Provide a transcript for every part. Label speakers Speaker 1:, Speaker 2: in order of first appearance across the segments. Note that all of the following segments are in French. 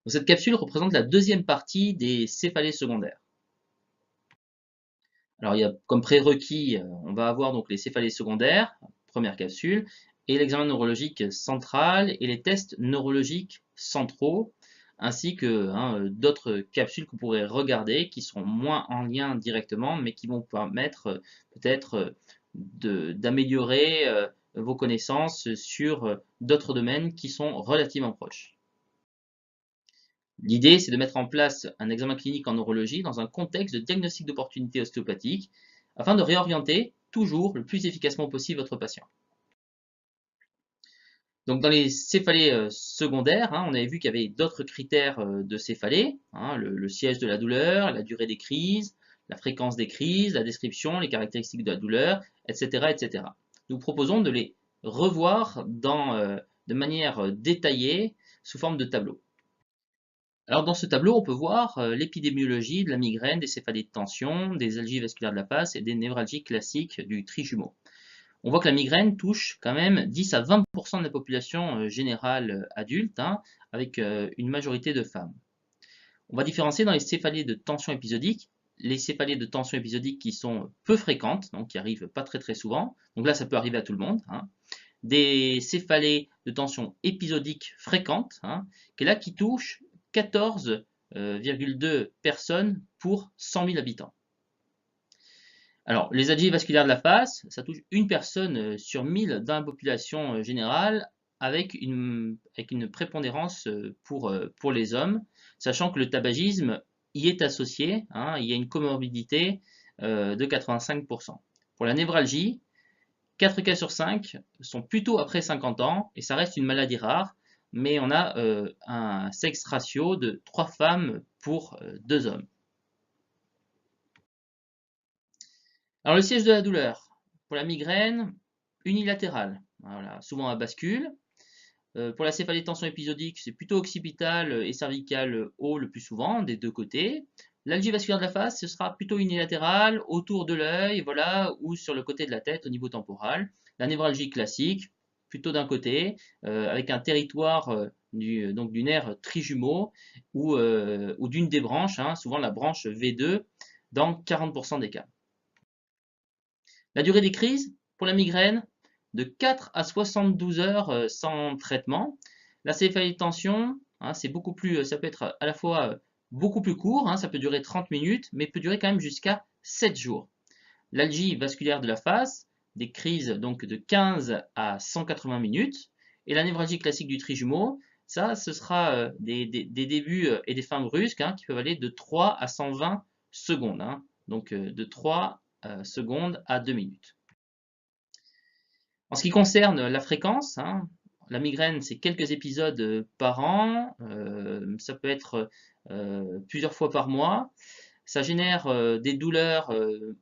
Speaker 1: Donc, cette capsule représente la deuxième partie des céphalées secondaires. Alors, il y a comme prérequis, on va avoir donc les céphalées secondaires, première capsule, et l'examen neurologique central et les tests neurologiques centraux, ainsi que d'autres capsules que vous pourrez regarder qui seront moins en lien directement, mais qui vont permettre peut-être d'améliorer vos connaissances sur d'autres domaines qui sont relativement proches. L'idée, c'est de mettre en place un examen clinique en neurologie dans un contexte de diagnostic d'opportunité ostéopathique afin de réorienter toujours le plus efficacement possible votre patient. Donc dans les céphalées secondaires, on avait vu qu'il y avait d'autres critères de céphalée, le siège de la douleur, la durée des crises, la fréquence des crises, la description, les caractéristiques de la douleur, etc. etc. Nous proposons de les revoir de manière détaillée sous forme de tableau. Alors dans ce tableau, on peut voir l'épidémiologie de la migraine, des céphalées de tension, des algies vasculaires de la face et des névralgies classiques du trijumeau. On voit que la migraine touche quand même 10 à 20% de la population générale adulte, avec une majorité de femmes. On va différencier dans les céphalées de tension épisodique, les céphalées de tension épisodique qui sont peu fréquentes, donc qui arrivent pas très souvent, donc là ça peut arriver à tout le monde, des céphalées de tension épisodique fréquentes, qui touchent 14,2 personnes pour 100 000 habitants. Alors, les algies vasculaires de la face, ça touche une personne sur 1000 dans la population générale, avec une prépondérance pour les hommes, sachant que le tabagisme y est associé, il y a une comorbidité de 85%. Pour la névralgie, 4 cas sur 5 sont plutôt après 50 ans, et ça reste une maladie rare, mais on a un sexe ratio de 3 femmes pour 2 hommes. Alors le siège de la douleur, pour la migraine, unilatérale, voilà, souvent à bascule. Pour la céphalée de tension épisodique, c'est plutôt occipital et cervical haut le plus souvent, des deux côtés. L'algie vasculaire de la face, ce sera plutôt unilatéral, autour de l'œil, voilà, ou sur le côté de la tête au niveau temporal. La névralgie classique, plutôt d'un côté, avec un territoire du nerf trijumeau ou d'une des branches, souvent la branche V2, dans 40% des cas. La durée des crises, pour la migraine, de 4 à 72 heures sans traitement. La céphalée de tension, c'est beaucoup plus, ça peut être à la fois beaucoup plus court, ça peut durer 30 minutes, mais peut durer quand même jusqu'à 7 jours. L'algie vasculaire de la face, des crises donc de 15 à 180 minutes. Et la névralgie classique du trijumeau, ça, ce sera des débuts et des fins brusques qui peuvent aller de 3 à 120 secondes. Donc de 3 secondes à 2 minutes. En ce qui concerne la fréquence, la migraine, c'est quelques épisodes par an, ça peut être plusieurs fois par mois. Ça génère des douleurs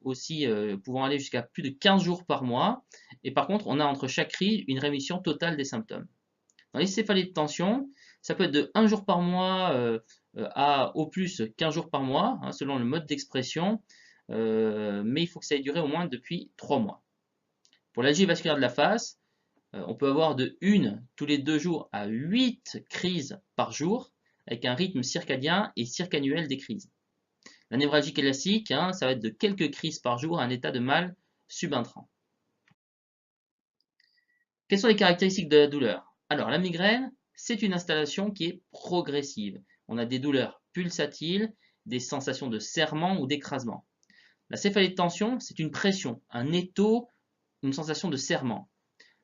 Speaker 1: aussi pouvant aller jusqu'à plus de 15 jours par mois. Et par contre, on a entre chaque crise une rémission totale des symptômes. Dans les céphalées de tension, ça peut être de 1 jour par mois à au plus 15 jours par mois, selon le mode d'expression, mais il faut que ça ait duré au moins depuis 3 mois. Pour l'algie vasculaire de la face, on peut avoir de 1 tous les 2 jours à 8 crises par jour, avec un rythme circadien et circannuel des crises. La névralgie classique, ça va être de quelques crises par jour à un état de mal subintrant. Quelles sont les caractéristiques de la douleur? Alors, la migraine, c'est une installation qui est progressive. On a des douleurs pulsatiles, des sensations de serrement ou d'écrasement. La céphalée de tension, c'est une pression, un étau, une sensation de serrement.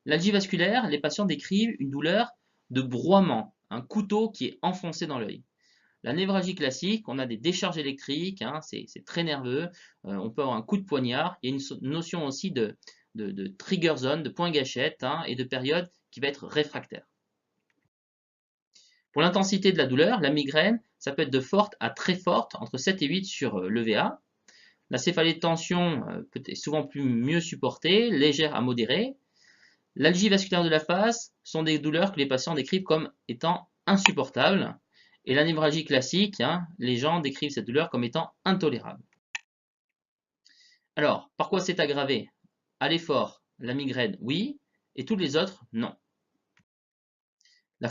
Speaker 1: L'algie vasculaire, les patients décrivent une douleur de broiement, un couteau qui est enfoncé dans l'œil. La névralgie classique, on a des décharges électriques, c'est très nerveux, on peut avoir un coup de poignard, il y a une notion aussi de trigger zone, de point gâchette et de période qui va être réfractaire. Pour l'intensité de la douleur, la migraine, ça peut être de forte à très forte, entre 7 et 8 sur l'EVA. La céphalée de tension peut être souvent mieux supportée, légère à modérée. L'algie vasculaire de la face sont des douleurs que les patients décrivent comme étant insupportables. Et la névralgie classique, les gens décrivent cette douleur comme étant intolérable. Alors, par quoi c'est aggravé? À l'effort, la migraine, oui, et tous les autres, non. La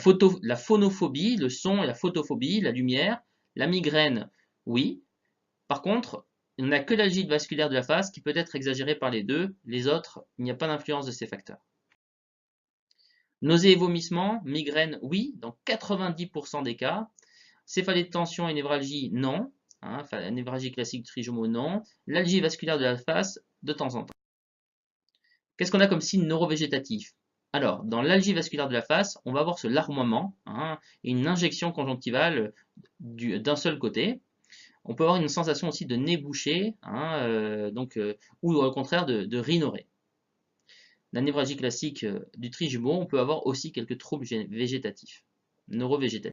Speaker 1: phonophobie, le son et la photophobie, la lumière. La migraine, oui. Par contre, il n'y a que l'algite vasculaire de la face qui peut être exagérée par les deux. Les autres, il n'y a pas d'influence de ces facteurs. Nausées et vomissements, migraine, oui, dans 90% des cas. Céphalée de tension et névralgie, non. Enfin, névralgie classique du trigemeau, non. L'algie vasculaire de la face, de temps en temps. Qu'est-ce qu'on a comme signe neurovégétatif? Alors, dans l'algie vasculaire de la face, on va avoir ce larmoiement et une injection conjonctivale d'un seul côté. On peut avoir une sensation aussi de nez bouché, ou au contraire de rhinorrhée. La névralgie classique du trijumeau, on peut avoir aussi quelques troubles végétatifs, neurovégétatifs.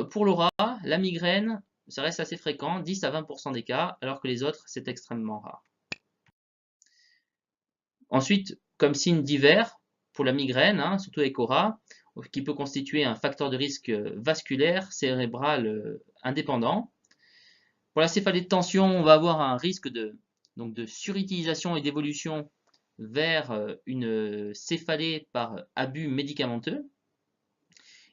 Speaker 1: Pour l'aura, la migraine, ça reste assez fréquent, 10 à 20% des cas, alors que les autres, c'est extrêmement rare. Ensuite, comme signe divers, pour la migraine, surtout avec aura, qui peut constituer un facteur de risque vasculaire, cérébral indépendant. Pour la céphalée de tension, on va avoir un risque de surutilisation et d'évolution vers une céphalée par abus médicamenteux.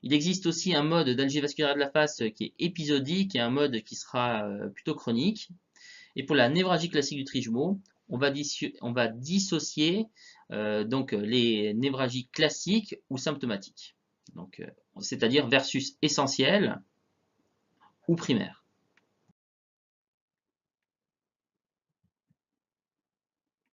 Speaker 1: Il existe aussi un mode d'algie vasculaire de la face qui est épisodique et un mode qui sera plutôt chronique. Et pour la névralgie classique du trijumeau, on va dissocier les névralgies classiques ou symptomatiques. C'est-à-dire versus essentielles ou primaires.